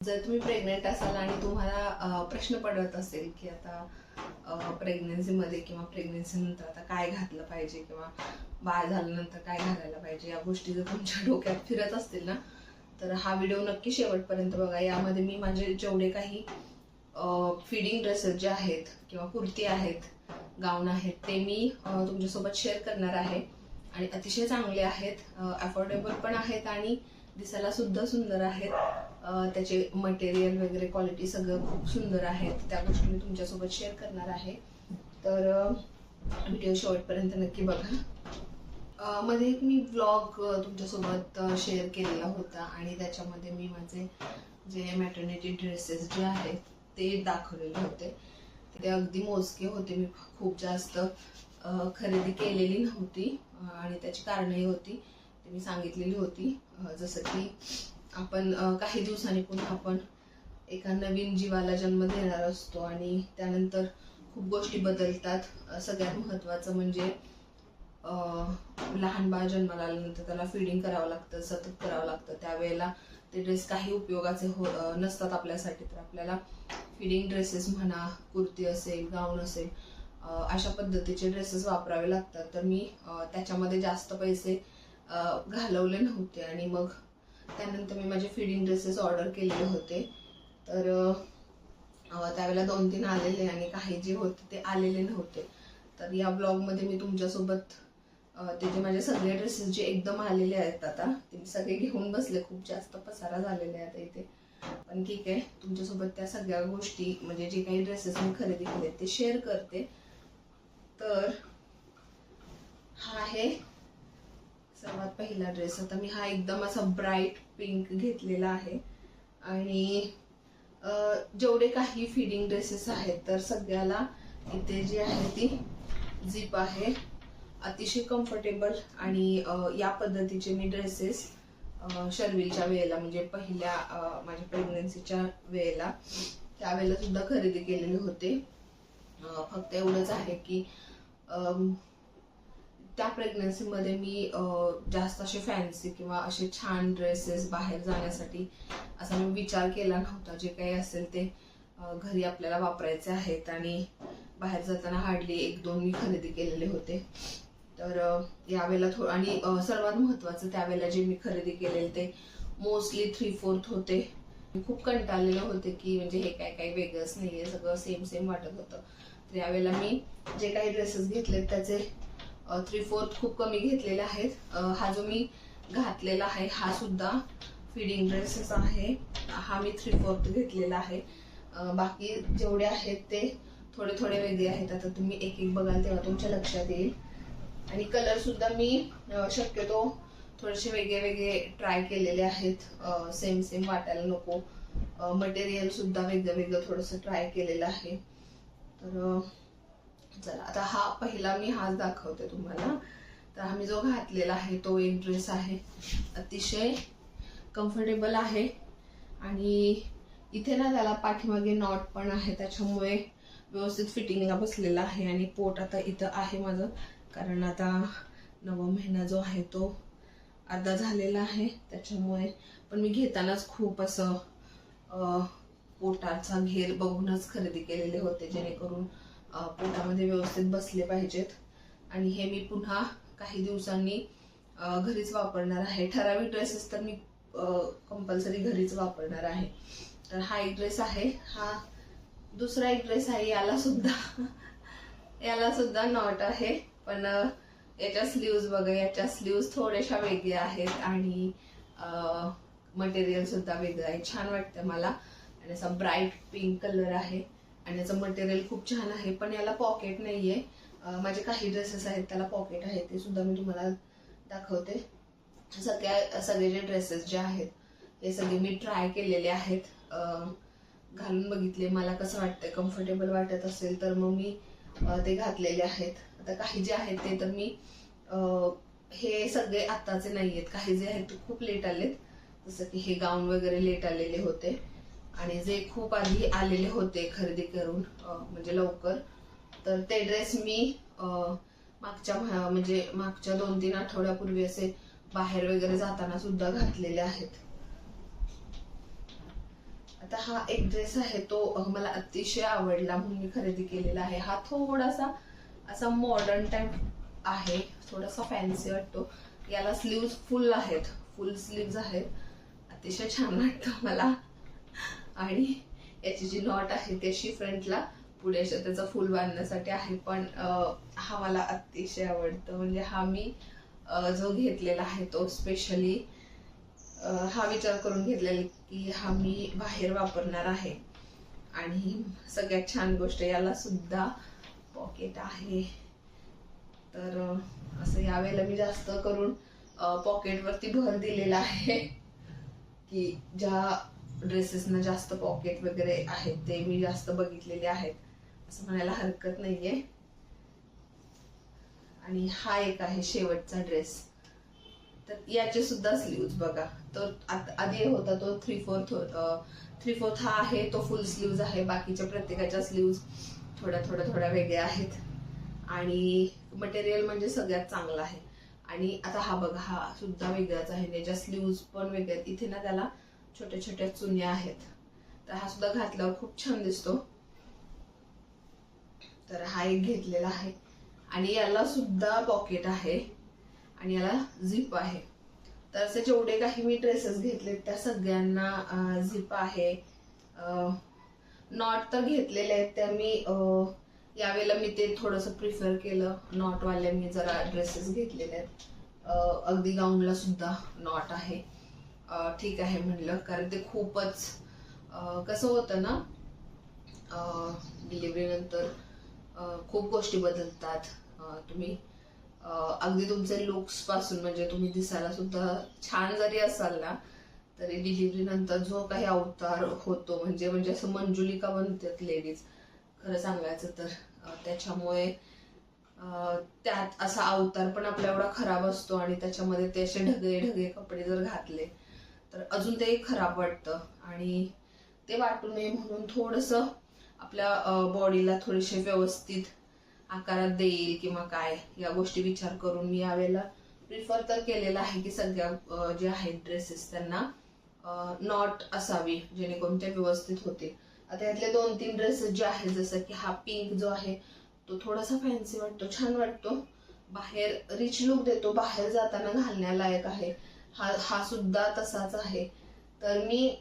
जर तुम्ही प्रेग्नेंट असाल आणि तुम्हाला प्रश्न पडत असेल की आता प्रेग्नन्सीमध्ये किंवा प्रेग्नन्सी नंतर आता काय घातलं पाहिजे किंवा बाळ झाल्यानंतर काय घालायला पाहिजे, या गोष्टी जर तुमच्या डोक्यात फिरत असतील ना, तर हा व्हिडिओ नक्की शेवटपर्यंत बघा. यामध्ये मी माझे जेवढे काही फिडिंग ड्रेसेस जे आहेत किंवा कुर्ती आहेत, गाऊन आहेत, ते मी तुमच्यासोबत शेअर करणार आहे. आणि अतिशय चांगले आहेत, अफोर्डेबल पण आहेत आणि दिसायला सुद्धा सुंदर आहेत. त्याचे मटेरियल वगैरे क्वालिटी सगळं खूप सुंदर आहेत. त्या गोष्टी मी तुमच्यासोबत शेअर करणार आहे. तर व्हिडिओ शेवटपर्यंत नक्की बघा. मध्ये एक मी व्लॉग तुमच्यासोबत शेअर केलेला होता आणि त्याच्यामध्ये मी माझे जे मॅटर्निटी ड्रेसेस जे आहेत ते दाखवलेले होते. ते अगदी मोजके होते. मी खूप जास्त खरेदी केलेली नव्हती आणि त्याची कारणंही होती, ते मी सांगितलेली होती. जसं की आपण काही दिवसांनी पुन्हा आपण एका नवीन जीवाला जन्म देणार असतो आणि त्यानंतर खूप गोष्टी बदलतात. सगळ्यात महत्त्वाचं म्हणजे लहान बाळ जन्माला आल्यानंतर त्याला फीडिंग करावं लागतं, सतत करावं लागतं. त्यावेळेला ते ड्रेस काही उपयोगाचे नसतात आपल्यासाठी. तर आपल्याला फीडिंग ड्रेसेस म्हणा, कुर्ती असेल, गाऊन असेल, अशा पद्धतीचे ड्रेसेस वापरावे लागतात. तर मी त्याच्यामध्ये जास्त पैसे घालवले नव्हते आणि मग त्यानंतर मी माझे फीडिंग ड्रेसेस ऑर्डर केलेले होते. तर त्यावेळेला 2-3 आलेले आणि काही जे होते ते आलेले नव्हते. तर या ब्लॉगमध्ये मी तुमच्यासोबत ते जे माझे सगळे ड्रेसेस जे एकदम आलेले आहेत आता ते सगळे घेऊन बसले. खूप जास्त पसारा झालेला आहे आता इथे, पण ठीक आहे, तुमच्यासोबत त्या सगळ्या गोष्टी म्हणजे जे काही ड्रेसेस मी खरेदी केले ते शेअर करते. तर हा आहे सर्वात पहिला ड्रेस. आता मी हा एकदम असा ब्राईट पिंक घेतलेला आहे आणि जेवढे काही फिडिंग ड्रेसेस आहेत तर सगळ्याला इथे जी आहे ती झिप आहे. अतिशय कम्फर्टेबल आणि या पद्धतीचे मी ड्रेसेस शर्विलच्या वेळेला म्हणजे पहिल्या माझ्या प्रेग्नन्सीच्या वेळेला त्यावेळेला सुद्धा खरेदी केलेले होते. फक्त एवढंच आहे की त्या प्रेग्नन्सीमध्ये मी जास्त असे फॅन्सी किंवा असे छान ड्रेसेस बाहेर जाण्यासाठी असा मी विचार केला नव्हता. जे काही असेल ते घरी आपल्याला वापरायचे आहेत आणि बाहेर जाताना हार्डली 1-2 मी खरेदी केलेले होते. तर यावेळेला आणि सर्वात महत्त्वाचं त्यावेळेला जे मी खरेदी केलेले ते मोस्टली 3/4 होते. खूप कंटाळलेले होते की म्हणजे हे काय वेगळंच नाहीये, सगळं सेम वाटत होतं. तर यावेळेला मी जे काही ड्रेसेस घेतले त्याचे 3/4 खूप कमी घेतलेले आहेत. हा जो मी घातलेला आहे हा सुद्धा फिडिंग ड्रेसेस आहे. हा मी 3/4 घेतलेला आहे. बाकी जेवढे आहेत ते थोडे वेगळे आहेत. आता तुम्ही एक बघाल तेव्हा तुमच्या लक्षात येईल. आणि कलर सुद्धा मी शक्यतो थोडेसे वेगळे ट्राय केलेले आहेत, सेम वाटायला नको. मटेरियल सुद्धा वेगळं थोडंसं ट्राय केलेलं आहे. तर चला आता हा पहिला मी हाच दाखवते तुम्हाला. तर हा मी जो घातलेला आहे तो एक ड्रेस आहे. अतिशय कम्फर्टेबल आहे आणि इथे ना त्याला पाठीमागे नॉट पण आहे, त्याच्यामुळे व्यवस्थित फिटिंगला बसलेला आहे. आणि पोट आता इथं आहे माझं, कारण आता 9वा महिना जो आहे तो अर्धा झालेला आहे. त्याच्यामुळे पण मी घेतानाच खूप असं पोटाचा घेर बघूनच खरेदी केलेले होते, जेणेकरून पोटामध्ये व्यवस्थित बसले पाहिजेत. आणि हे मी पुन्हा काही दिवसांनी घरीच वापरणार आहे. ठराविक ड्रेसेस तर मी कंपल्सरी घरीच वापरणार आहे. तर हा एक ड्रेस आहे. हा दुसरा एक ड्रेस आहे. याला सुद्धा नॉट आहे, पण याच्या स्लीव्ज बघा, याच्या स्लीव्ज थोड्याशा वेगळ्या आहेत आणि मटेरियल सुद्धा वेगळं आहे. छान वाटतं मला. आणि असा ब्राईट पिंक कलर आहे आणि याचं मटेरियल खूप छान आहे. पण याला पॉकेट नाहीये. माझे काही ड्रेसेस आहेत त्याला पॉकेट आहे, ते सुद्धा मी तुम्हाला दाखवते. सगळे जे ड्रेसेस जे आहेत हे सगळे मी ट्राय केलेले आहेत, घालून बघितले. मला कसं वाटतंय, कम्फर्टेबल वाटत असेल तर मग मी ते घातलेले आहेत. आता काही जे आहेत ते तर मी हे सगळे आत्ताचे नाही आहेत, काही जे आहेत ते खूप लेट आलेत. जसं की हे गाऊन वगैरे लेट आलेले होते आणि जे खूप आधी आलेले होते खरेदी करून म्हणजे लवकर, तर ते ड्रेस मी मागच्या 2-3 आठवड्यापूर्वी असे बाहेर वगैरे जाताना सुद्धा घातलेले आहेत. आता हा एक ड्रेस आहे तो मला अतिशय आवडला म्हणून मी खरेदी केलेला आहे. हा थोडासा असा मॉडर्न टाइप आहे, थोडासा फॅन्सी वाटतो. याला स्लीव्ज फुल आहेत, फुल स्लीव्ज आहेत. अतिशय छान वाटतं मला. आणि याची जी नॉट आहे त्याची फ्रंटला पुढे त्याचा फुल बांधण्यासाठी आहे. पण हा मला अतिशय आवडतो. म्हणजे हा मी जो घेतलेला आहे तो स्पेशली हा विचार करून घेतलेला की हा मी बाहेर वापरणार आहे. आणि सगळ्यात छान गोष्ट, याला सुद्धा पॉकेट आहे. तर असं यावेळेला मी जास्त करून पॉकेटवरती भर दिलेला आहे की ज्या ड्रेसेसना जास्त पॉकेट वगैरे आहेत ते मी जास्त बघितलेले आहेत असं म्हणायला हरकत नाहीये. आणि हा एक आहे शेवटचा ड्रेस. तर याचे सुद्धा स्लीव्ज बघा, तो आधी होता तो 3/4 हा आहे, तो फुल स्लीव्ज आहे. बाकीच्या प्रत्येकाच्या स्लीव्ज थोड्या वेगळ्या आहेत. आणि मटेरियल म्हणजे सगळ्यात चांगला आहे. आणि आता हा बघा, हा सुद्धा वेगळाच आहे. त्याच्या स्लीव्ज पण वेगळ्या, इथे ना त्याला छोट्या छोट्या चुन्या आहेत. तर हा सुद्धा घातल्यावर खूप छान दिसतो. तर हा एक घेतलेला आहे. आणि याला सुद्धा पॉकेट आहे आणि याला झिप आहे. तर असे जेवढे काही मी ड्रेसेस घेतले त्या सगळ्यांना झिप आहे. नॉट तर घेतलेले आहेत त्या मी यावेळेला मी ते थोडंसं प्रिफर केलं. नॉटवाले मी जरा ड्रेसेस घेतलेले आहेत. अगदी गाऊनला सुद्धा नॉट आहे. ठीक आहे म्हणलं, कारण ते खूपच कसं होतं ना, डिलिव्हरी नंतर खूप गोष्टी बदलतात. तुम्ही अगदी तुमचे लुक्स पासून, म्हणजे तुम्ही दिसायला सुद्धा छान जरी असाल ना तरी डिलिव्हरी नंतर जो काही अवतार होतो, म्हणजे असं मंजुलिका बनतात लेडीज खरं सांगायचं तर. त्याच्यामुळे त्यात असा अवतार पण आपला एवढा खराब असतो आणि त्याच्यामध्ये ते असे ढगे कपडे जर घातले तर अजून ते खराब वाटतं. आणि ते वाटू नये म्हणून थोडंसं आपल्या बॉडीला थोडेसे व्यवस्थित आकारात देईल किंवा काय, या गोष्टी विचार करून मी यावेळेला प्रिफर तर केलेला आहे की सगळ्या जे आहेत ड्रेसेस त्यांना नॉट असावी, जेणेकरून ते व्यवस्थित होते. आता यातले 2-3 ड्रेसेस जे आहेत, जसं की हा पिंक जो आहे तो थोडासा फॅन्सी वाटतो, छान वाटतो, बाहेर रिच लुक देतो, बाहेर जाताना घालण्यालायक आहे. हा सुद्धा तसाच आहे. तर मी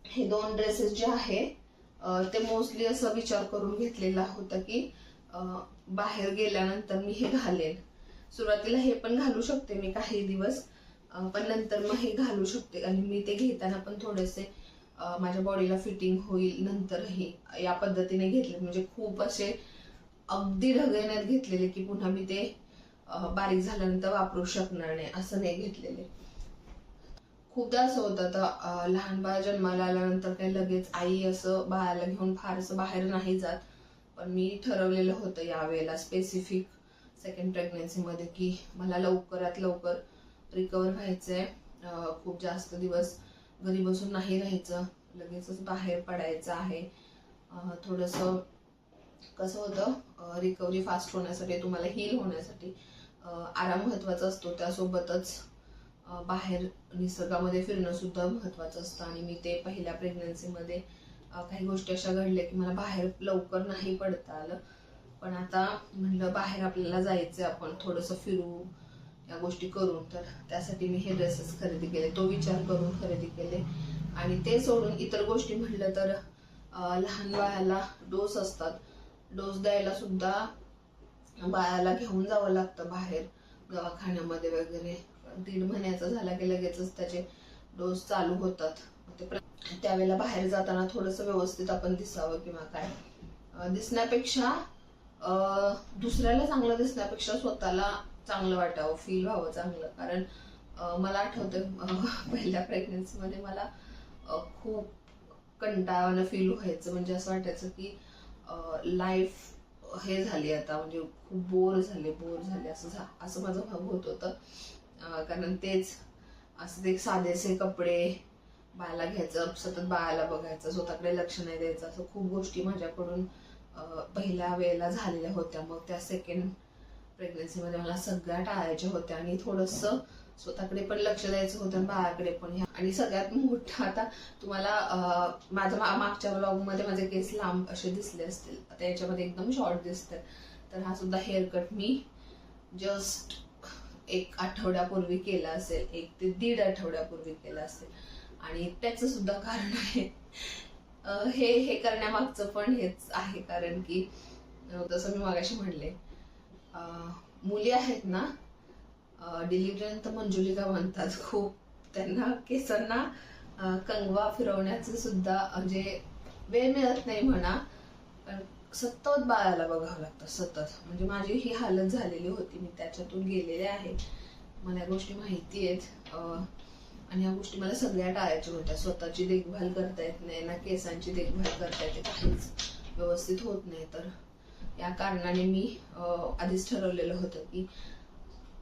हे 2 ड्रेसेस जे आहे ते मोस्टली असं विचार करून घेतलेला होता की बाहेर गेल्यानंतर मी हे घालेन. सुरुवातीला हे पण घालू शकते मी काही दिवस, पण नंतर मग हे घालू शकते. आणि मी ते घेताना पण थोडेसे माझ्या बॉडीला फिटिंग होईल नंतरही या पद्धतीने घेतले. म्हणजे खूप असे अगदी ढगेण्यात घेतलेले की पुन्हा मी ते बारीक झाल्यानंतर वापरू शकणार नाही असं नाही घेतलेले. खूपदा असं होतं, आता लहान बाळ जन्माला आल्यानंतर काही लगेच आई असं बाळाला घेऊन फारसं बाहेर नाही जात. पण मी ठरवलेलं होतं यावेळेला स्पेसिफिक सेकंड प्रेग्नन्सीमध्ये की मला लवकरात लवकर रिकवर व्हायचंय. खूप जास्त दिवस घरी बसून नाही राहायचं, लगेचच बाहेर पडायचं आहे. थोडंसं कसं होतं, रिकव्हरी फास्ट होण्यासाठी, तुम्हाला हील होण्यासाठी आराम महत्वाचा असतो. त्यासोबतच बाहेर निसर्गामध्ये फिरणं सुद्धा महत्वाचं असतं. आणि मी ते पहिल्या प्रेग्नन्सीमध्ये काही गोष्टी अशा घडल्या की मला बाहेर लवकर नाही पडता आलं. पण आता म्हणलं बाहेर आपल्याला जायचं, आपण थोडंसं फिरू, या गोष्टी करून. तर त्यासाठी मी हे ड्रेसेस खरेदी केले, तो विचार करून खरेदी केले. आणि ते सोडून इतर गोष्टी म्हटलं तर लहान बाळाला डोस असतात, डोस द्यायला सुद्धा बाळाला घेऊन जावं लागतं बाहेर दवाखान्यामध्ये वगैरे. 1.5 महिन्याचा झाला की लगेचच त्याचे डोस चालू होतात. त्यावेळेला बाहेर जाताना थोडंसं व्यवस्थित आपण दिसावं किंवा काय, दिसण्यापेक्षा दुसऱ्याला चांगलं दिसण्यापेक्षा स्वतःला चांगलं वाटावं, फील व्हावं चांगलं. कारण मला आठवतं पहिल्या प्रेग्नन्सीमध्ये मला खूप कंटाळवाणं फील व्हायचं. म्हणजे असं वाटायचं की लाईफ हे झाली आता, म्हणजे खूप बोर झाले असं माझं भाव होत होतं. कारण तेच असं ते साधेसे कपडे, बाळाला घ्यायचं, सतत बाळाला बघायचं, स्वतःकडे लक्ष नाही द्यायचं, असं खूप गोष्टी माझ्याकडून पहिल्या वेळेला झालेल्या होत्या. मग त्या सेकंड प्रेग्नन्सीमध्ये मला सगळ्या टाळायच्या होत्या. आणि थोडंसं स्वतःकडे पण लक्ष द्यायचं होतं आणि बाळाकडे पण. आणि सगळ्यात मोठं, आता तुम्हाला माझ्या मागच्या ब्लॉग मध्ये माझे केस लांब असे दिसले असतील, आता याच्यामध्ये एकदम शॉर्ट दिसतात. तर हा सुद्धा हेअरकट मी जस्ट 1 आठवड्यापूर्वी केला असेल, 1 ते 1.5 आठवड्यापूर्वी केला असेल. आणि त्याचं सुद्धा कारण आहे, हे करण्यामागचं पण हेच आहे, कारण की जसं मी मागाशी म्हणले, मुली आहेत ना, डिलिव्हरीनंतर मंजुलिका म्हणतात, खूप त्यांना केसांना कंगवा फिरवण्याचं सुद्धा म्हणजे वेळ मिळत नाही म्हणा, पण सतत बाळाला बघावं लागतं, सतत. म्हणजे माझी ही हालत झालेली होती, मी त्याच्यातून गेलेले आहे, मला या गोष्टी माहिती आहेत. आणि ह्या गोष्टी मला सगळ्या टाळायच्या होत्या. स्वतःची देखभाल करता येत नाही ना, केसांची देखभाल करता येते, काहीच व्यवस्थित होत नाही. तर या कारणाने मी आधीच ठरवलेलं होतं की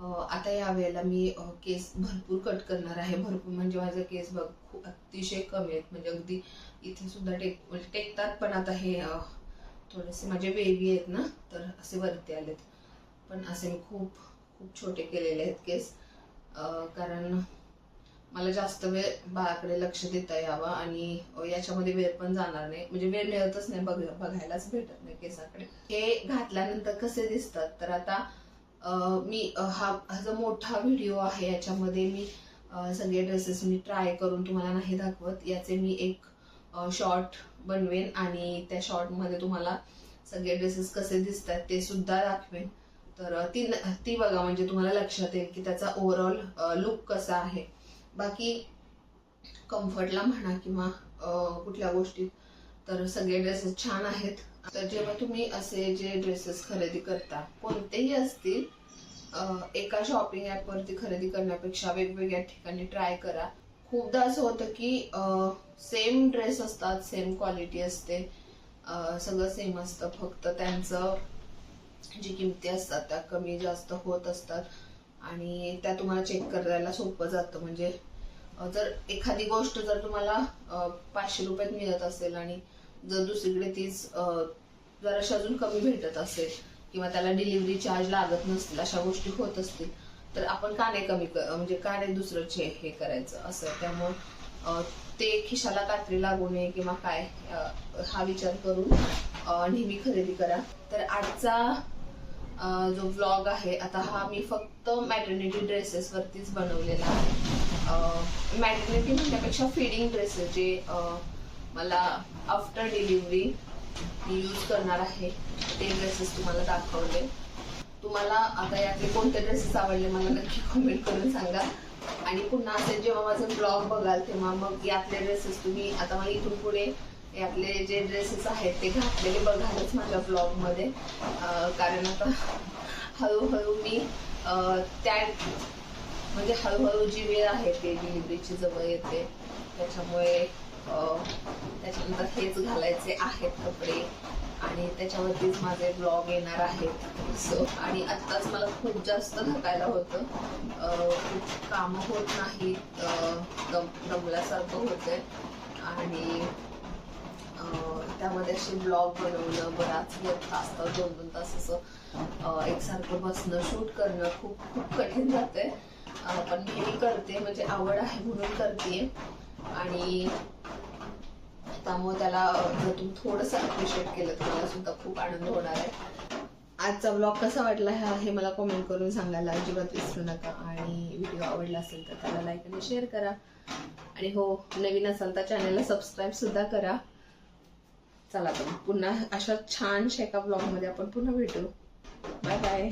आता या वेळेला मी केस भरपूर कट करणार आहे. भरपूर म्हणजे माझे केस बघ खूप अतिशय कमी आहेत, म्हणजे अगदी इथे सुद्धा टेकतात, पण आता हे थोडेसे माझे बेबी आहेत ना, तर असे वरती आलेत. पण असे मी खूप खूप छोटे केलेले आहेत केस, कारण मला जास्त वेळ बाळाकडे लक्ष देता यावं आणि याच्यामध्ये वेळ पण जाणार नाही, म्हणजे वेळ मिळतच नाही, बघायलाच भेटत नाही केसाकडे. हे घातल्यानंतर कसे दिसतात, तर आता मी हा जो मोठा व्हिडिओ आहे याच्यामध्ये मी सगळे ड्रेसेस मी ट्राय करून तुम्हाला नाही दाखवत. याचे मी एक शॉर्ट बनवेन आणि त्या शॉर्ट मध्ये तुम्हाला सगळे ड्रेसेस कसे दिसतात ते सुद्धा दाखवेन. तर ती बघा, म्हणजे तुम्हाला लक्षात येईल की त्याचा ओव्हरऑल लुक कसा आहे. बाकी कम्फर्टला म्हणा किंवा कुठल्या गोष्टीत, तर सगळे ड्रेसेस छान आहेत. तर जेव्हा तुम्ही असे जे ड्रेसेस खरेदी करता, कोणतेही असतील, एका शॉपिंग ऍप वरती खरेदी करण्यापेक्षा वेगवेगळ्या ठिकाणी ट्राय करा. खूपदा असं होतं की सेम ड्रेस असतात, सेम क्वालिटी असते, सगळं सेम असतं, फक्त त्यांचं जी किमती असतात त्या कमी जास्त होत असतात आणि त्या तुम्हाला चेक करायला सोपं जातं. म्हणजे जर एखादी गोष्ट जर तुम्हाला 500 रुपयात मिळत असेल आणि जर दुसरीकडे तीच जराशी अजून कमी भेटत असेल किंवा त्याला डिलिव्हरी चार्ज लागत नसतील, अशा गोष्टी होत असतील, तर आपण का नाही म्हणजे का नाही दुसरं हे करायचं असं. त्यामुळे ते खिशाला कात्री लागू नये किंवा काय, हा विचार करून नेहमी खरेदी करा. तर आजचा जो व्लॉग आहे, आता हा मी फक्त मॅटर्निटी ड्रेसेस वरतीच बनवलेला आहे. मॅटर्निटी म्हणण्यापेक्षा फीडिंग ड्रेसेस जे मला आफ्टर डिलिव्हरी मी यूज करणार आहे ते ड्रेसेस तुम्हाला दाखवले. तुम्हाला आता यातले कोणते ड्रेसेस आवडले मला नक्की कमेंट करून सांगा. आणि पुन्हा असे जेव्हा माझं ब्लॉग बघाल तेव्हा मग यातले ड्रेसेस तुम्ही, आता मला इथून पुढे यातले जे ड्रेसेस आहेत ते घातलेले बघालच माझ्या ब्लॉग मध्ये, कारण आता हळूहळू मी त्या म्हणजे हळूहळू जी वेळ आहे ते डिलिव्हरीची जवळ येते, त्याच्यामुळे त्याच्यानंतर हेच घालायचे आहेत कपडे आणि त्याच्यावरतीच माझे ब्लॉग येणार आहेत. सो आणि आत्ताच मला खूप जास्त थकायला होतं, खूप कामं होत नाही, दमल्यासारखं होतंय आणि त्यामध्ये असे ब्लॉग बनवणं बराच वेळ तास 2-2 तास असं एकसारखं बसणं शूट करणं खूप खूप कठीण जातंय. पण मी करते, म्हणजे आवड आहे म्हणून करते आणि त्यामुळे त्याला जर तुम्ही थोडंसं अप्रिशिएट केलं तर मला सुद्धा खूप आनंद होणार आहे. आजचा ब्लॉग कसा वाटला हे मला कमेंट करून सांगायला अजिबात विसरू नका. आणि व्हिडिओ आवडला असेल तर त्याला लाईक आणि शेअर करा. आणि हो, नवीन असाल तर चॅनलला सबस्क्राईब सुद्धा करा. चला तर पुन्हा अशा छानशा एका ब्लॉग मध्ये आपण पुन्हा भेटू. Bye bye.